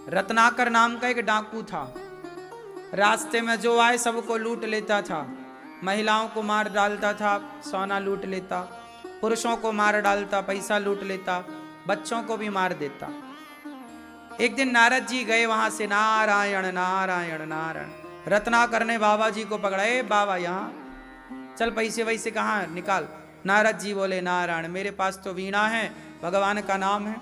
रत्नाकर नाम का एक डाकू था। रास्ते में जो आए सबको लूट लेता था। महिलाओं को मार डालता था, सोना लूट लेता, पुरुषों को मार डालता, पैसा लूट लेता, बच्चों को भी मार देता। एक दिन नारद जी गए वहां से, नारायण नारायण नारायण। रत्नाकर ने बाबा जी को पकड़ा, ए बाबा यहाँ चल, पैसे वैसे कहाँ निकाल। नारद जी बोले, नारायण मेरे पास तो वीणा है, भगवान का नाम है।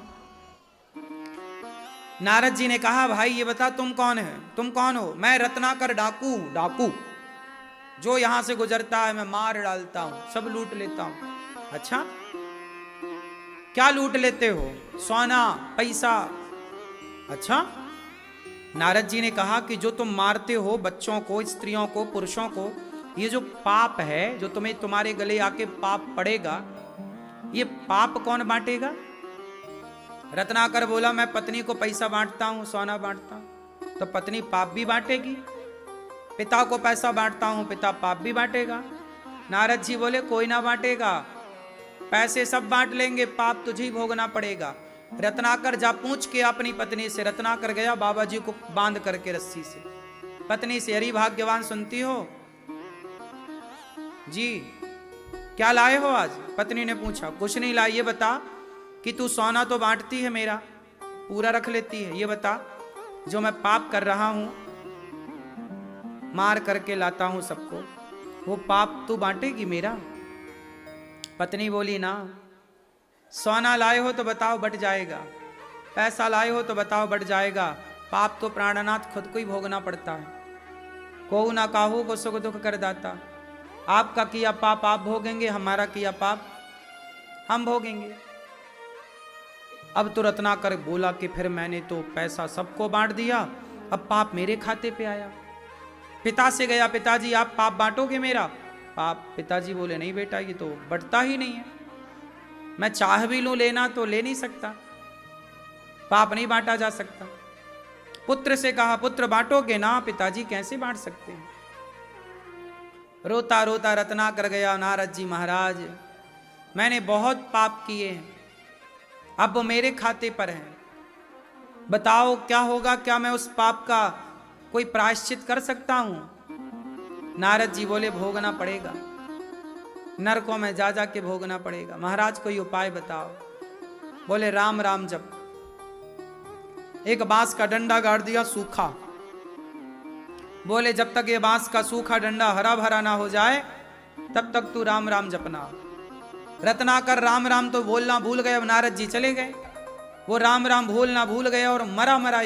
नारद जी ने कहा, भाई ये बता तुम कौन है, तुम कौन हो? मैं रत्नाकर डाकू। डाकू जो यहां से गुजरता है मैं मार डालता हूं, सब लूट लेता हूं। अच्छा क्या लूट लेते हो? सोना पैसा। अच्छा। नारद जी ने कहा कि जो तुम मारते हो बच्चों को, स्त्रियों को, पुरुषों को, ये जो पाप है, जो तुम्हें तुम्हारे गले आके पाप पड़ेगा, ये पाप कौन बांटेगा? रत्नाकर बोला, मैं पत्नी को पैसा बांटता हूं, सोना बांटता हूं, तो पत्नी पाप भी बांटेगी। पिता को पैसा बांटता हूं, पिता पाप भी बांटेगा। नारद जी बोले, कोई ना बांटेगा, पैसे सब बांट लेंगे, पाप तुझे ही भोगना पड़ेगा। रत्नाकर जा पूछ के अपनी पत्नी से। रत्नाकर गया, बाबा जी को बांध करके रस्सी से। पत्नी से, अरे भाग्यवान सुनती हो जी, क्या लाए हो आज? पत्नी ने पूछा। कुछ नहीं लाई, ये बता कि तू सोना तो बांटती है, मेरा पूरा रख लेती है, ये बता जो मैं पाप कर रहा हूं, मार करके लाता हूं सबको, वो पाप तू बांटेगी मेरा? पत्नी बोली, ना। सोना लाए हो तो बताओ बट जाएगा, पैसा लाए हो तो बताओ बट जाएगा, पाप तो प्राणनाथ खुद को ही भोगना पड़ता है। को ना काहू को सुख दुख कर दाता। आपका किया पाप आप भोगेंगे, हमारा किया पाप हम भोगेंगे। अब तो रत्नाकर बोला कि फिर मैंने तो पैसा सबको बांट दिया, अब पाप मेरे खाते पे आया। पिता से गया, पिताजी आप पाप बांटोगे मेरा पाप? पिताजी बोले, नहीं बेटा, ये तो बंटता ही नहीं है, मैं चाह भी लूं लेना तो ले नहीं सकता, पाप नहीं बांटा जा सकता। पुत्र से कहा, पुत्र बांटोगे ना? पिताजी कैसे बांट सकते हैं। रोता रोता रत्नाकर गया, नारद जी महाराज मैंने बहुत पाप किए हैं, अब वो मेरे खाते पर है, बताओ क्या होगा, क्या मैं उस पाप का कोई प्रायश्चित कर सकता हूं? नारद जी बोले, भोगना पड़ेगा, नरकों में जा जा के भोगना पड़ेगा। महाराज कोई उपाय बताओ। बोले, राम राम जप। एक बांस का डंडा गाड़ दिया सूखा। बोले, जब तक ये बांस का सूखा डंडा हरा भरा ना हो जाए तब तक तू राम राम जपना। रत्नाकर राम राम तो बोलना भूल गए। अब नारद जी चले गए, वो राम राम भूलना भूल गए और मरा मरा